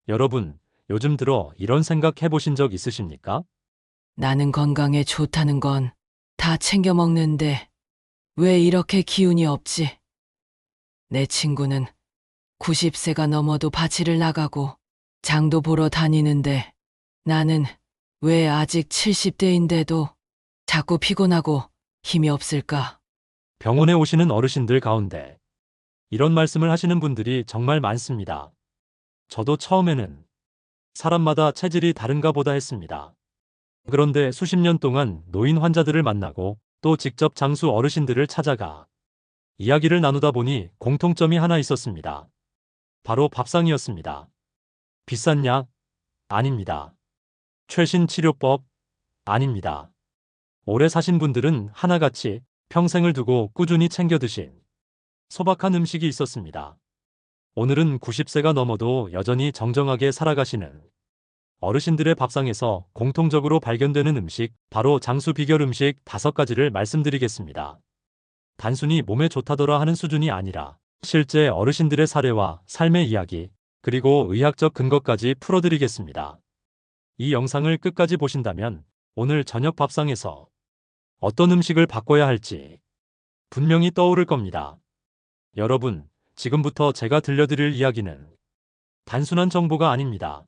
여러분, 요즘 들어 이런 생각 해보신 적 있으십니까? 나는 건강에 좋다는 건 다 챙겨 먹는데 왜 이렇게 기운이 없지? 내 친구는 90세가 넘어도 밭을 나가고 장도 보러 다니는데 나는 왜 아직 70대인데도 자꾸 피곤하고 힘이 없을까? 병원에 오시는 어르신들 가운데 이런 말씀을 하시는 분들이 정말 많습니다. 저도 처음에는 사람마다 체질이 다른가 보다 했습니다. 그런데 수십 년 동안 노인 환자들을 만나고 또 직접 장수 어르신들을 찾아가 이야기를 나누다 보니 공통점이 하나 있었습니다. 바로 밥상이었습니다. 비싼 약? 아닙니다. 최신 치료법? 아닙니다. 오래 사신 분들은 하나같이 평생을 두고 꾸준히 챙겨 드신 소박한 음식이 있었습니다. 오늘은 90세가 넘어도 여전히 정정하게 살아가시는 어르신들의 밥상에서 공통적으로 발견되는 음식, 바로 장수 비결 음식 5가지를 말씀드리겠습니다. 단순히 몸에 좋다더라 하는 수준이 아니라 실제 어르신들의 사례와 삶의 이야기, 그리고 의학적 근거까지 풀어드리겠습니다. 이 영상을 끝까지 보신다면 오늘 저녁 밥상에서 어떤 음식을 바꿔야 할지 분명히 떠오를 겁니다. 여러분, 지금부터 제가 들려드릴 이야기는 단순한 정보가 아닙니다.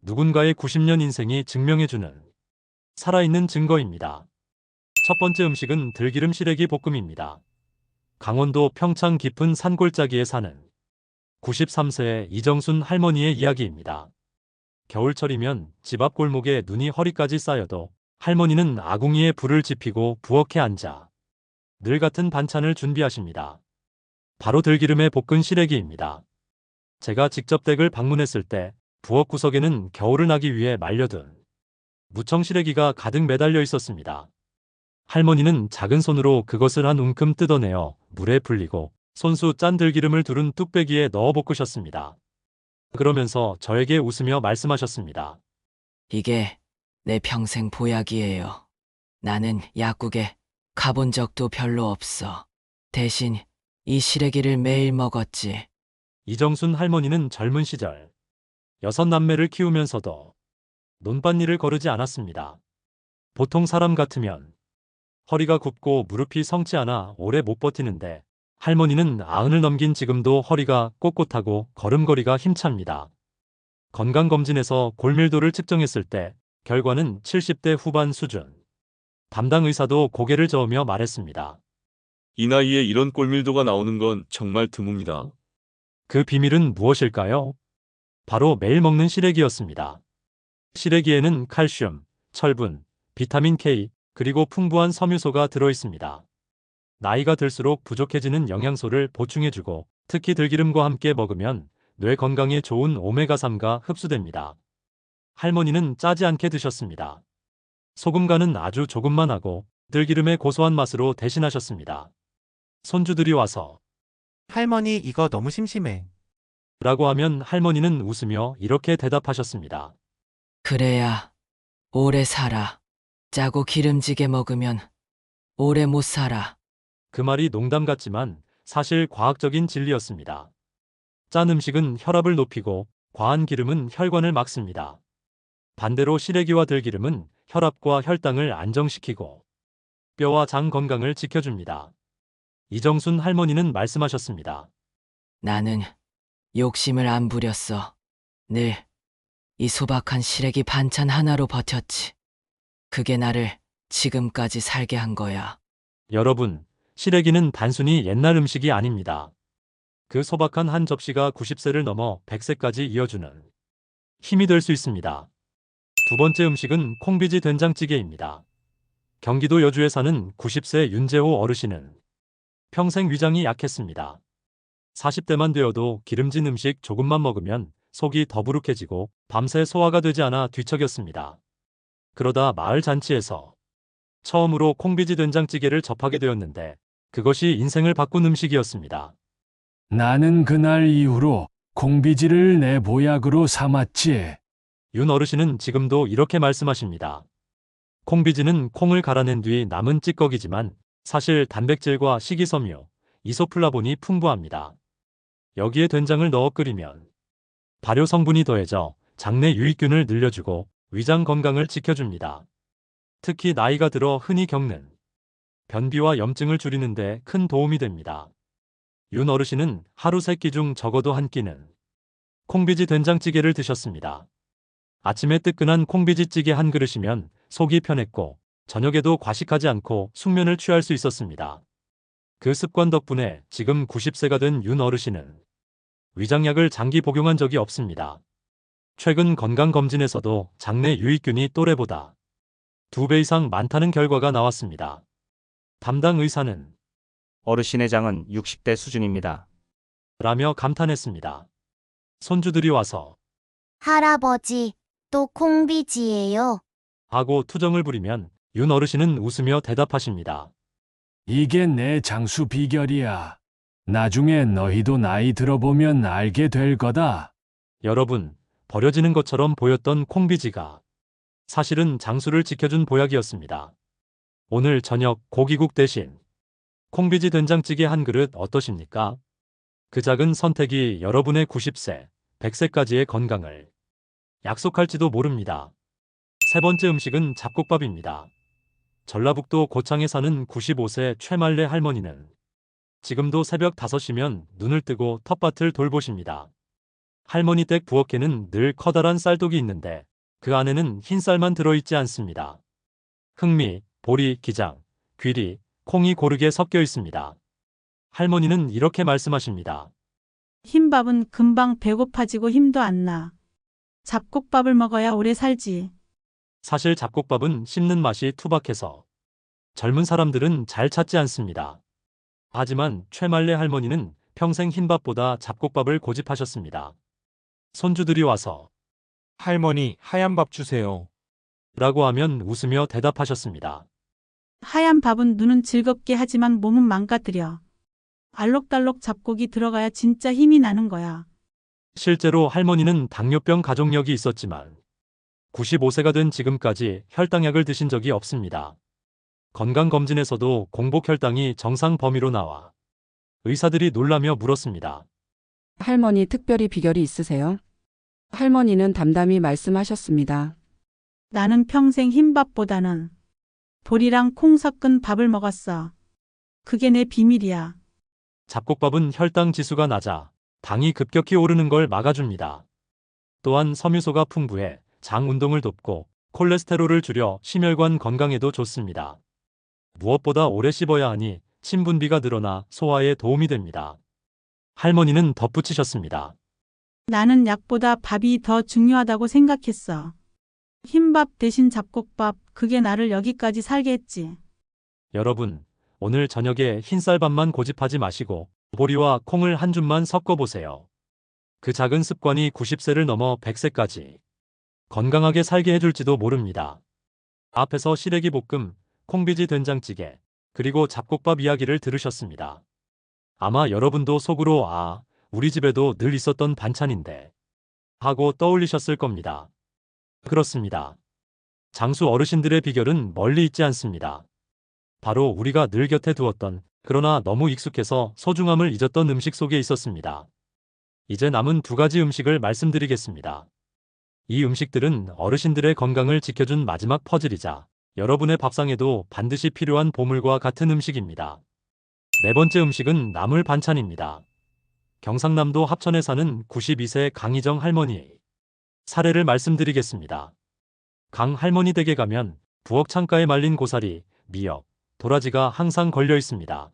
누군가의 90년 인생이 증명해주는 살아있는 증거입니다. 첫 번째 음식은 들기름 시래기 볶음입니다. 강원도 평창 깊은 산골짜기에 사는 93세의 이정순 할머니의 이야기입니다. 겨울철이면 집 앞 골목에 눈이 허리까지 쌓여도 할머니는 아궁이에 불을 지피고 부엌에 앉아 늘 같은 반찬을 준비하십니다. 바로 들기름에 볶은 시래기입니다. 제가 직접 댁을 방문했을 때 부엌 구석에는 겨울을 나기 위해 말려둔 무청 시래기가 가득 매달려 있었습니다. 할머니는 작은 손으로 그것을 한 움큼 뜯어내어 물에 불리고 손수 짠 들기름을 두른 뚝배기에 넣어 볶으셨습니다. 그러면서 저에게 웃으며 말씀하셨습니다. 이게 내 평생 보약이에요. 나는 약국에 가본 적도 별로 없어. 대신 이 시래기를 매일 먹었지. 이정순 할머니는 젊은 시절 6남매를 키우면서도 논밭일을 거르지 않았습니다. 보통 사람 같으면 허리가 굽고 무릎이 성치 않아 오래 못 버티는데 할머니는 90을 넘긴 지금도 허리가 꼿꼿하고 걸음걸이가 힘찹니다. 건강검진에서 골밀도를 측정했을 때 결과는 70대 후반 수준. 담당 의사도 고개를 저으며 말했습니다. 이 나이에 이런 골밀도가 나오는 건 정말 드뭅니다. 그 비밀은 무엇일까요? 바로 매일 먹는 시래기였습니다. 시래기에는 칼슘, 철분, 비타민 K, 그리고 풍부한 섬유소가 들어있습니다. 나이가 들수록 부족해지는 영양소를 보충해주고 특히 들기름과 함께 먹으면 뇌 건강에 좋은 오메가3가 흡수됩니다. 할머니는 짜지 않게 드셨습니다. 소금 간은 아주 조금만 하고 들기름의 고소한 맛으로 대신하셨습니다. 손주들이 와서 할머니, 이거 너무 심심해. 라고 하면 할머니는 웃으며 이렇게 대답하셨습니다. 그래야 오래 살아. 짜고 기름지게 먹으면 오래 못 살아. 그 말이 농담 같지만 사실 과학적인 진리였습니다. 짠 음식은 혈압을 높이고 과한 기름은 혈관을 막습니다. 반대로 시래기와 들기름은 혈압과 혈당을 안정시키고 뼈와 장 건강을 지켜줍니다. 이정순 할머니는 말씀하셨습니다. 나는 욕심을 안 부렸어. 늘 이 소박한 시래기 반찬 하나로 버텼지. 그게 나를 지금까지 살게 한 거야. 여러분, 시래기는 단순히 옛날 음식이 아닙니다. 그 소박한 한 접시가 90세를 넘어 100세까지 이어주는 힘이 될 수 있습니다. 두 번째 음식은 콩비지 된장찌개입니다. 경기도 여주에 사는 90세 윤재호 어르신은 평생 위장이 약했습니다. 40대만 되어도 기름진 음식 조금만 먹으면 속이 더부룩해지고 밤새 소화가 되지 않아 뒤척였습니다. 그러다 마을 잔치에서 처음으로 콩비지 된장찌개를 접하게 되었는데 그것이 인생을 바꾼 음식이었습니다. 나는 그날 이후로 콩비지를 내 보약으로 삼았지. 윤 어르신은 지금도 이렇게 말씀하십니다. 콩비지는 콩을 갈아낸 뒤 남은 찌꺼기지만 사실 단백질과 식이섬유, 이소플라본이 풍부합니다. 여기에 된장을 넣어 끓이면 발효 성분이 더해져 장내 유익균을 늘려주고 위장 건강을 지켜줍니다. 특히 나이가 들어 흔히 겪는 변비와 염증을 줄이는 데 큰 도움이 됩니다. 윤 어르신은 하루 3끼 중 적어도 한 끼는 콩비지 된장찌개를 드셨습니다. 아침에 뜨끈한 콩비지찌개 한 그릇이면 속이 편했고 저녁에도 과식하지 않고 숙면을 취할 수 있었습니다. 그 습관 덕분에 지금 90세가 된 윤 어르신은 위장약을 장기 복용한 적이 없습니다. 최근 건강검진에서도 장내 유익균이 또래보다 2배 이상 많다는 결과가 나왔습니다. 담당 의사는 어르신의 장은 60대 수준입니다. 라며 감탄했습니다. 손주들이 와서 할아버지, 또 콩비지예요. 하고 투정을 부리면 윤 어르신은 웃으며 대답하십니다. 이게 내 장수 비결이야. 나중에 너희도 나이 들어보면 알게 될 거다. 여러분, 버려지는 것처럼 보였던 콩비지가 사실은 장수를 지켜준 보약이었습니다. 오늘 저녁 고기국 대신 콩비지 된장찌개 한 그릇 어떠십니까? 그 작은 선택이 여러분의 90세, 100세까지의 건강을 약속할지도 모릅니다. 세 번째 음식은 잡곡밥입니다. 전라북도 고창에 사는 95세 최말레 할머니는 지금도 새벽 5시면 눈을 뜨고 텃밭을 돌보십니다. 할머니 댁 부엌에는 늘 커다란 쌀독이 있는데 그 안에는 흰 쌀만 들어있지 않습니다. 흑미, 보리, 기장, 귀리, 콩이 고르게 섞여 있습니다. 할머니는 이렇게 말씀하십니다. 흰밥은 금방 배고파지고 힘도 안 나. 잡곡밥을 먹어야 오래 살지. 사실 잡곡밥은 씹는 맛이 투박해서 젊은 사람들은 잘 찾지 않습니다. 하지만 최말레 할머니는 평생 흰밥보다 잡곡밥을 고집하셨습니다. 손주들이 와서 할머니, 하얀 밥 주세요. 라고 하면 웃으며 대답하셨습니다. 하얀 밥은 눈은 즐겁게 하지만 몸은 망가뜨려. 알록달록 잡곡이 들어가야 진짜 힘이 나는 거야. 실제로 할머니는 당뇨병 가족력이 있었지만 95세가 된 지금까지 혈당약을 드신 적이 없습니다. 건강검진에서도 공복 혈당이 정상 범위로 나와 의사들이 놀라며 물었습니다. 할머니 특별히 비결이 있으세요? 할머니는 담담히 말씀하셨습니다. 나는 평생 흰밥보다는 보리랑 콩 섞은 밥을 먹었어. 그게 내 비밀이야. 잡곡밥은 혈당 지수가 낮아 당이 급격히 오르는 걸 막아줍니다. 또한 섬유소가 풍부해 장 운동을 돕고 콜레스테롤을 줄여 심혈관 건강에도 좋습니다. 무엇보다 오래 씹어야 하니 침 분비가 늘어나 소화에 도움이 됩니다. 할머니는 덧붙이셨습니다. 나는 약보다 밥이 더 중요하다고 생각했어. 흰밥 대신 잡곡밥, 그게 나를 여기까지 살게 했지. 여러분, 오늘 저녁에 흰쌀밥만 고집하지 마시고 보리와 콩을 한 줌만 섞어보세요. 그 작은 습관이 90세를 넘어 100세까지 건강하게 살게 해줄지도 모릅니다. 앞에서 시래기 볶음, 콩비지 된장찌개, 그리고 잡곡밥 이야기를 들으셨습니다. 아마 여러분도 속으로 우리 집에도 늘 있었던 반찬인데 하고 떠올리셨을 겁니다. 그렇습니다. 장수 어르신들의 비결은 멀리 있지 않습니다. 바로 우리가 늘 곁에 두었던, 그러나 너무 익숙해서 소중함을 잊었던 음식 속에 있었습니다. 이제 남은 2가지 음식을 말씀드리겠습니다. 이 음식들은 어르신들의 건강을 지켜준 마지막 퍼즐이자 여러분의 밥상에도 반드시 필요한 보물과 같은 음식입니다. 네 번째 음식은 나물 반찬입니다. 경상남도 합천에 사는 92세 강희정 할머니 사례를 말씀드리겠습니다. 강 할머니 댁에 가면 부엌 창가에 말린 고사리, 미역, 도라지가 항상 걸려 있습니다.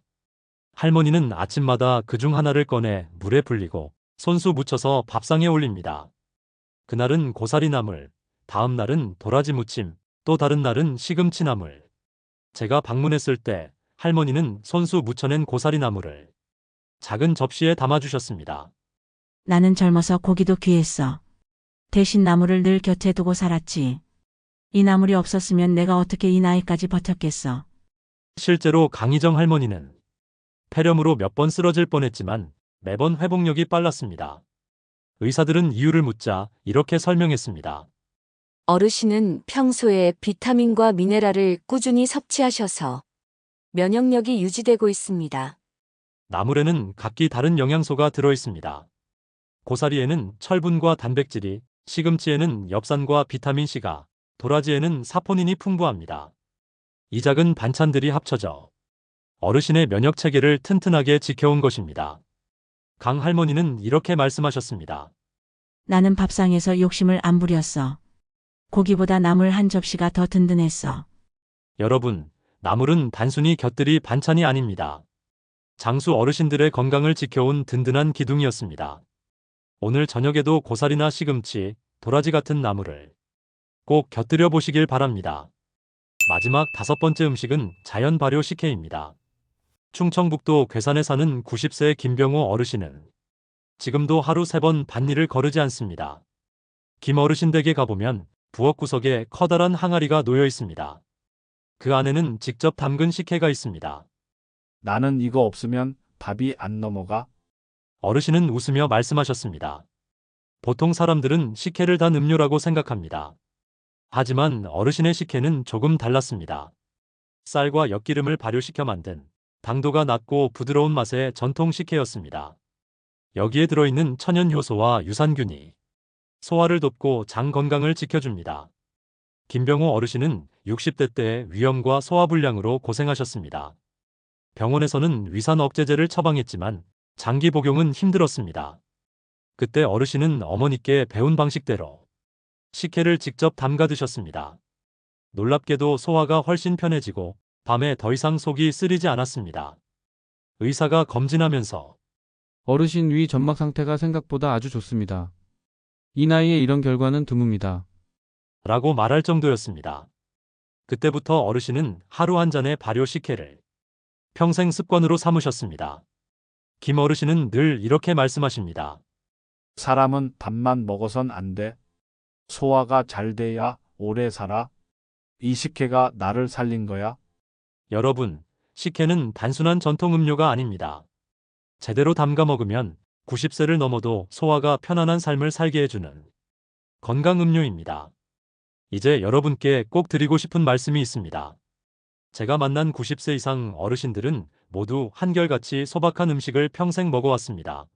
할머니는 아침마다 그중 하나를 꺼내 물에 불리고 손수 묻혀서 밥상에 올립니다. 그날은 고사리 나물, 다음 날은 도라지 무침, 또 다른 날은 시금치 나물. 제가 방문했을 때 할머니는 손수 묻혀낸 고사리 나물을 작은 접시에 담아주셨습니다. 나는 젊어서 고기도 귀했어. 대신 나물을 늘 곁에 두고 살았지. 이 나물이 없었으면 내가 어떻게 이 나이까지 버텼겠어. 실제로 강희정 할머니는 폐렴으로 몇 번 쓰러질 뻔했지만 매번 회복력이 빨랐습니다. 의사들은 이유를 묻자 이렇게 설명했습니다. 어르신은 평소에 비타민과 미네랄을 꾸준히 섭취하셔서 면역력이 유지되고 있습니다. 나물에는 각기 다른 영양소가 들어 있습니다. 고사리에는 철분과 단백질이, 시금치에는 엽산과 비타민C가, 도라지에는 사포닌이 풍부합니다. 이 작은 반찬들이 합쳐져 어르신의 면역 체계를 튼튼하게 지켜온 것입니다. 강 할머니는 이렇게 말씀하셨습니다. 나는 밥상에서 욕심을 안 부렸어. 고기보다 나물 한 접시가 더 든든했어. 여러분, 나물은 단순히 곁들이 반찬이 아닙니다. 장수 어르신들의 건강을 지켜온 든든한 기둥이었습니다. 오늘 저녁에도 고사리나 시금치, 도라지 같은 나물을 꼭 곁들여 보시길 바랍니다. 마지막 5번째 음식은 자연 발효 식혜입니다. 충청북도 괴산에 사는 90세 김병호 어르신은 지금도 하루 3번 밭일을 거르지 않습니다. 김 어르신 댁에 가보면 부엌 구석에 커다란 항아리가 놓여 있습니다. 그 안에는 직접 담근 식혜가 있습니다. 나는 이거 없으면 밥이 안 넘어가. 어르신은 웃으며 말씀하셨습니다. 보통 사람들은 식혜를 단 음료라고 생각합니다. 하지만 어르신의 식혜는 조금 달랐습니다. 쌀과 엿기름을 발효시켜 만든 당도가 낮고 부드러운 맛의 전통 식혜였습니다. 여기에 들어있는 천연 효소와 유산균이 소화를 돕고 장 건강을 지켜줍니다. 김병호 어르신은 60대 때 위염과 소화불량으로 고생하셨습니다. 병원에서는 위산 억제제를 처방했지만 장기 복용은 힘들었습니다. 그때 어르신은 어머니께 배운 방식대로 식혜를 직접 담가 드셨습니다. 놀랍게도 소화가 훨씬 편해지고 밤에 더 이상 속이 쓰리지 않았습니다. 의사가 검진하면서 어르신 위 점막 상태가 생각보다 아주 좋습니다. 이 나이에 이런 결과는 드뭅니다. 라고 말할 정도였습니다. 그때부터 어르신은 하루 한 잔의 발효 식혜를 평생 습관으로 삼으셨습니다. 김 어르신은 늘 이렇게 말씀하십니다. 사람은 밥만 먹어선 안 돼. 소화가 잘 돼야 오래 살아. 이 식혜가 나를 살린 거야. 여러분, 식혜는 단순한 전통 음료가 아닙니다. 제대로 담가 먹으면 90세를 넘어도 소화가 편안한 삶을 살게 해주는 건강 음료입니다. 이제 여러분께 꼭 드리고 싶은 말씀이 있습니다. 제가 만난 90세 이상 어르신들은 모두 한결같이 소박한 음식을 평생 먹어왔습니다.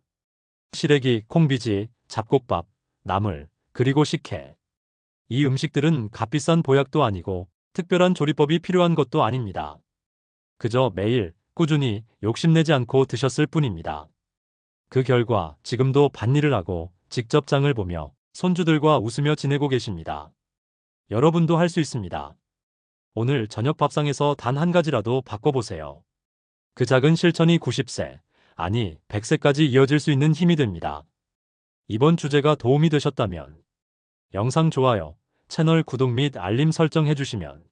시래기, 콩비지, 잡곡밥, 나물, 그리고 식혜. 이 음식들은 값비싼 보약도 아니고 특별한 조리법이 필요한 것도 아닙니다. 그저 매일 꾸준히 욕심내지 않고 드셨을 뿐입니다. 그 결과 지금도 밭일을 하고 직접 장을 보며 손주들과 웃으며 지내고 계십니다. 여러분도 할 수 있습니다. 오늘 저녁 밥상에서 단 한 가지라도 바꿔보세요. 그 작은 실천이 90세, 아니 100세까지 이어질 수 있는 힘이 됩니다. 이번 주제가 도움이 되셨다면 영상 좋아요, 채널 구독 및 알림 설정 해주시면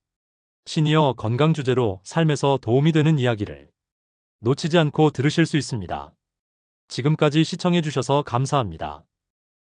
시니어 건강 주제로 삶에서 도움이 되는 이야기를 놓치지 않고 들으실 수 있습니다. 지금까지 시청해주셔서 감사합니다.